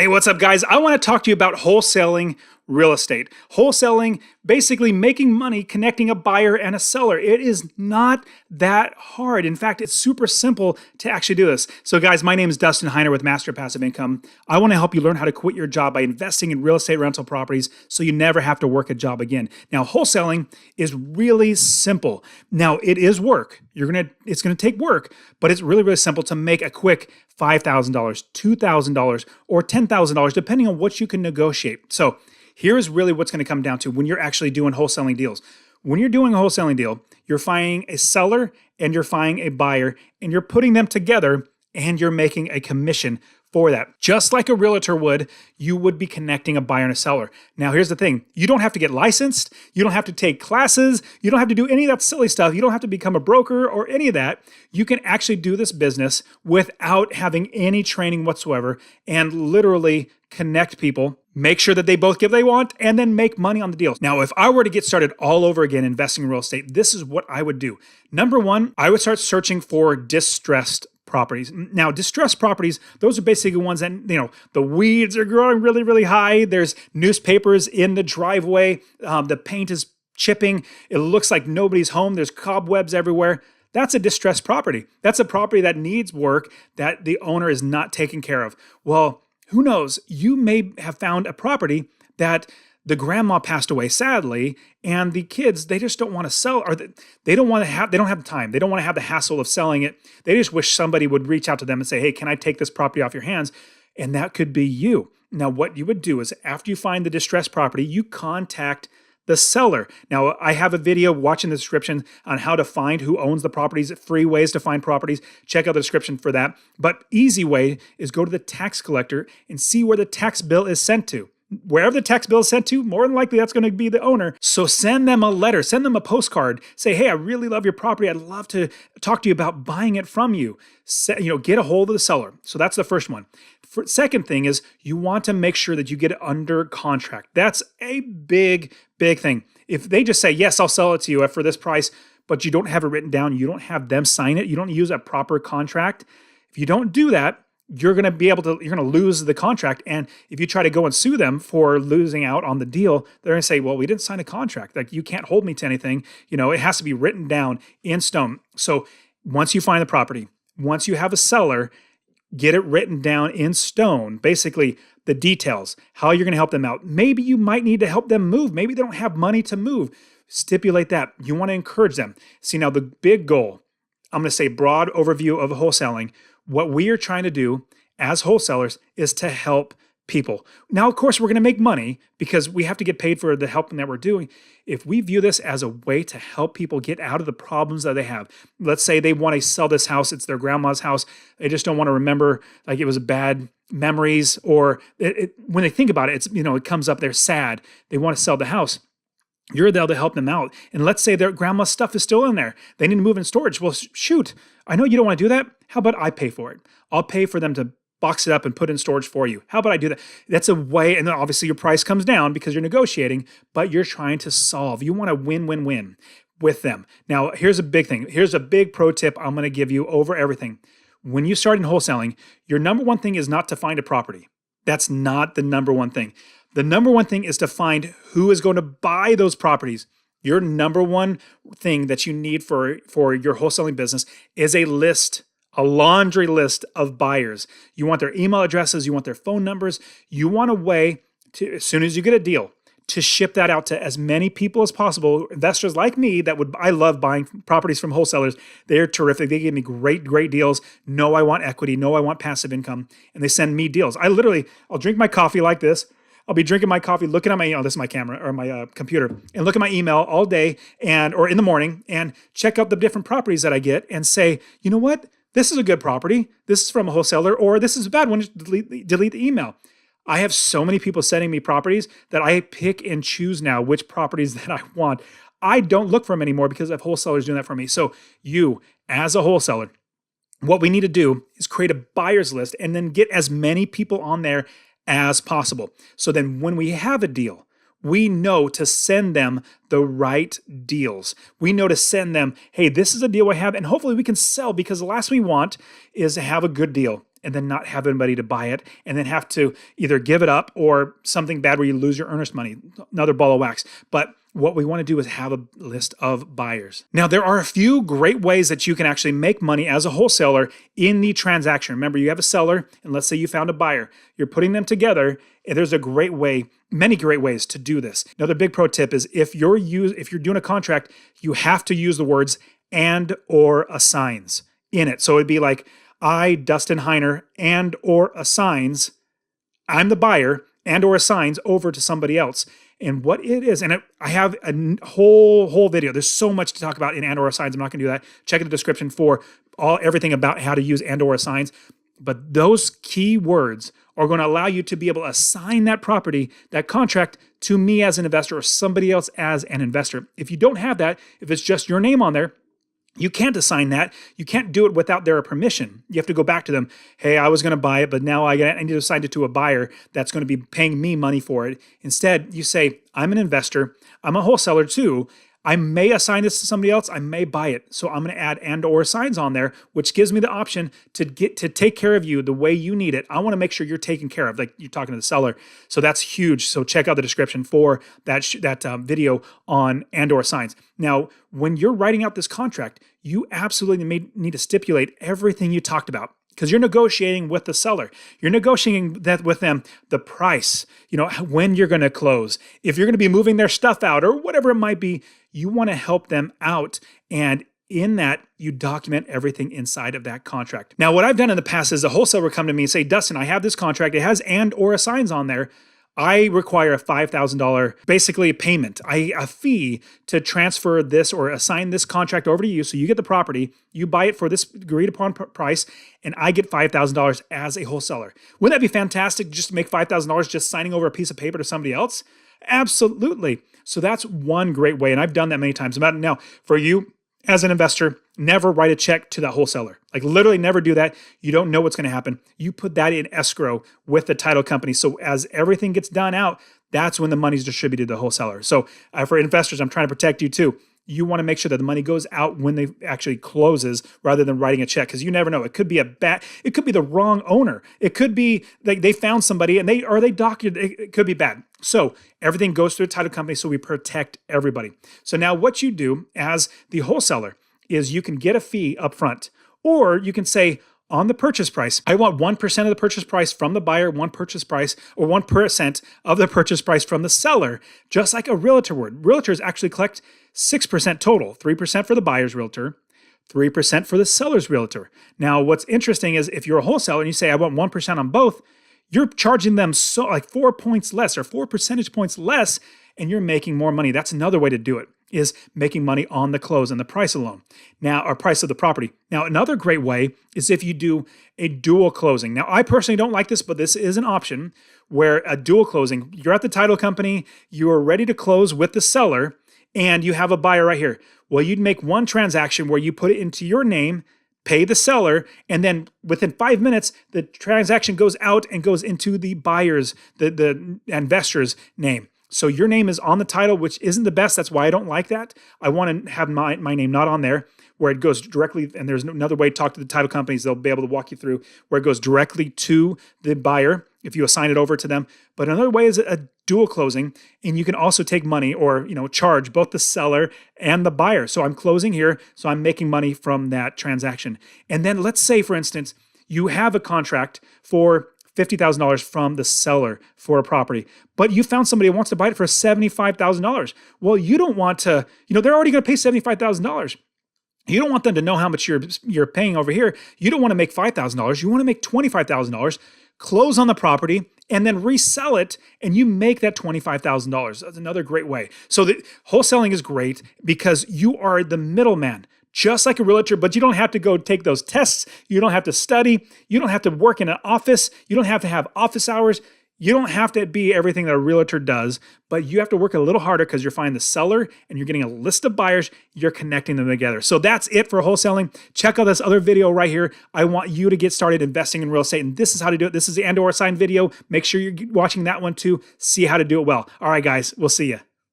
Hey, what's up, guys? I want to talk to you about wholesaling real estate. Wholesaling, basically making money connecting a buyer and a seller. It is not that hard. In fact, it's super simple to actually do this. So guys, my name is Dustin Heiner with Master Passive Income. I want to help you learn how to quit your job by investing in real estate rental properties so you never have to work a job again. Now, wholesaling is really simple. Now, it is work. It's gonna take work, but it's really, really simple to make a quick $5,000, $2,000, or $10,000, depending on what you can negotiate. So here's really what's going to come down to when you're actually doing wholesaling deals. When you're doing a wholesaling deal, you're finding a seller and you're finding a buyer, and you're putting them together and you're making a commission for that. Just like a realtor would, you would be connecting a buyer and a seller. Now, here's the thing. You don't have to get licensed. You don't have to take classes. You don't have to do any of that silly stuff. You don't have to become a broker or any of that. You can actually do this business without having any training whatsoever and literally connect people, make sure that they both get what they want, and then make money on the deals. Now, if I were to get started all over again investing in real estate, this is what I would do. Number one, I would start searching for distressed properties. Now, distressed properties, those are basically ones that, the weeds are growing really, really high. There's newspapers in the driveway. The paint is chipping. It looks like nobody's home. There's cobwebs everywhere. That's a distressed property. That's a property that needs work that the owner is not taking care of. Well, who knows? You may have found a property that the grandma passed away sadly, and the kids, they just don't want to sell, or they don't have the time. They don't want to have the hassle of selling it. They just wish somebody would reach out to them and say, hey, can I take this property off your hands? And that could be you. Now, what you would do is after you find the distressed property, you contact the seller. Now, I have a video, watch in the description, on how to find who owns the properties, free ways to find properties. Check out the description for that. But easy way is go to the tax collector and see where the tax bill is sent to. Wherever the tax bill is sent to, more than likely that's going to be the owner. So send them a letter, send them a postcard. Say, hey, I really love your property. I'd love to talk to you about buying it from you. Get a hold of the seller. So that's the first one. Second thing is you want to make sure that you get it under contract. That's a big, big thing. If they just say, yes, I'll sell it to you for this price, but you don't have it written down, you don't have them sign it, you don't use a proper contract. If you don't do that, you're going to lose the contract. And if you try to go and sue them for losing out on the deal, they're going to say, well, we didn't sign a contract. Like, you can't hold me to anything. It has to be written down in stone. So once you find the property, once you have a seller, get it written down in stone, basically the details, how you're going to help them out. Maybe you might need to help them move. Maybe they don't have money to move. Stipulate that. You want to encourage them. See, now the big goal, I'm going to say broad overview of wholesaling. What we are trying to do as wholesalers is to help people. Now, of course, we're going to make money because we have to get paid for the helping that we're doing. If we view this as a way to help people get out of the problems that they have, let's say they want to sell this house, it's their grandma's house, they just don't want to remember like it was bad memories, or when they think about it, it comes up, they're sad, they want to sell the house. You're there to help them out. And let's say their grandma's stuff is still in there. They need to move in storage. Well, shoot, I know you don't want to do that. How about I pay for it? I'll pay for them to box it up and put it in storage for you. How about I do that? That's a way, and then obviously your price comes down because you're negotiating, but you're trying to solve. You want to win-win-win with them. Now, here's a big thing. Here's a big pro tip I'm going to give you over everything. When you start in wholesaling, your number one thing is not to find a property. That's not the number one thing. The number one thing is to find who is going to buy those properties. Your number one thing that you need for your wholesaling business is a list, a laundry list of buyers. You want their email addresses, you want their phone numbers, you want a way to, as soon as you get a deal, to ship that out to as many people as possible. Investors like me I love buying properties from wholesalers. They're terrific. They give me great, great deals. No, I want equity. No, I want passive income. And they send me deals. I'll drink my coffee like this. I'll be drinking my coffee, looking at this is my camera or my computer, and look at my email all day or in the morning and check out the different properties that I get and say, you know what? This is a good property. This is from a wholesaler, or this is a bad one. Just delete the email. I have so many people sending me properties that I pick and choose now which properties that I want. I don't look for them anymore because I have wholesalers doing that for me. So you, as a wholesaler, what we need to do is create a buyer's list and then get as many people on there as possible. So then when we have a deal, we know to send them the right deals. We know to send them, hey, this is a deal I have, and hopefully we can sell, because the last we want is to have a good deal. and then not have anybody to buy it and then have to either give it up or something bad where you lose your earnest money. Another ball of wax. But what we want to do is have a list of buyers. Now, there are a few great ways that you can actually make money as a wholesaler in the transaction. Remember, you have a seller, and let's say you found a buyer. You're putting them together, and there's a great way, many great ways to do this. Another big pro tip is if you're doing a contract, you have to use the words and or assigns in it. So it'd be like, I, Dustin Heiner, and or assigns, I'm the buyer, and or assigns over to somebody else. And what it is, and I have a whole video. There's so much to talk about in and or assigns. I'm not going to do that. Check in the description for everything about how to use and or assigns. But those key words are going to allow you to be able to assign that property, that contract, to me as an investor or somebody else as an investor. If you don't have that, if it's just your name on there, you can't assign that. You can't do it without their permission. You have to go back to them. Hey, I was going to buy it, but now I need to assign it to a buyer that's going to be paying me money for it. Instead, you say, I'm an investor. I'm a wholesaler too. I may assign this to somebody else. I may buy it. So I'm going to add and or assigns on there, which gives me the option to take care of you the way you need it. I want to make sure you're taken care of, like you're talking to the seller. So that's huge. So check out the description for that video on and or assigns. Now, when you're writing out this contract, you absolutely need to stipulate everything you talked about, because you're negotiating with the seller. You're negotiating that with them, the price, when you're going to close, if you're going to be moving their stuff out or whatever it might be. You want to help them out. And in that, you document everything inside of that contract. Now, what I've done in the past is a wholesaler will come to me and say, Dustin, I have this contract. It has and or assigns on there. I require a $5,000 basically payment, a fee to transfer this or assign this contract over to you. So you get the property, you buy it for this agreed upon price, and I get $5,000 as a wholesaler. Wouldn't that be fantastic just to make $5,000 just signing over a piece of paper to somebody else? Absolutely. So that's one great way. And I've done that many times. Now, for you as an investor, never write a check to that wholesaler. Like literally never do that. You don't know what's going to happen. You put that in escrow with the title company. So as everything gets done out, that's when the money's distributed to the wholesaler. So for investors, I'm trying to protect you too. You want to make sure that the money goes out when they actually closes rather than writing a check, because you never know. It could be it could be the wrong owner. It could be like they found somebody and they doctored. It could be bad. So everything goes through a title company, so we protect everybody. So now what you do as the wholesaler is you can get a fee up front, or you can say, on the purchase price, I want 1% of the purchase price from the buyer, 1% of the purchase price from the seller, just like a realtor would. Realtors actually collect 6% total, 3% for the buyer's realtor, 3% for the seller's realtor. Now, what's interesting is if you're a wholesaler and you say, I want 1% on both, you're charging them 4 points less or 4 percentage points less, and you're making more money. That's another way to do it, is making money on the close and the price alone. Now, or price of the property. Now, another great way is if you do a dual closing. Now, I personally don't like this, but this is an option where a dual closing, you're at the title company, you are ready to close with the seller, and you have a buyer right here. Well, you'd make one transaction where you put it into your name, pay the seller, and then within 5 minutes, the transaction goes out and goes into the buyer's, the investor's name. So your name is on the title, which isn't the best. That's why I don't like that. I want to have my name not on there, where it goes directly, and there's another way to talk to the title companies. They'll be able to walk you through where it goes directly to the buyer if you assign it over to them. But another way is a dual closing, and you can also take money or charge both the seller and the buyer. So I'm closing here, so I'm making money from that transaction. And then let's say, for instance, you have a contract for $50,000 from the seller for a property, but you found somebody who wants to buy it for $75,000. Well, you don't want to, they're already going to pay $75,000. You don't want them to know how much you're paying over here. You don't want to make $5,000. You want to make $25,000, close on the property, and then resell it, and you make that $25,000. That's another great way. So the wholesaling is great because you are the middleman, just like a realtor, but you don't have to go take those tests. You don't have to study. You don't have to work in an office. You don't have to have office hours. You don't have to be everything that a realtor does, but you have to work a little harder because you're finding the seller and you're getting a list of buyers. You're connecting them together. So that's it for wholesaling. Check out this other video right here. I want you to get started investing in real estate, and this is how to do it. This is the and/or sign video. Make sure you're watching that one too. See how to do it well. All right, guys, we'll see you.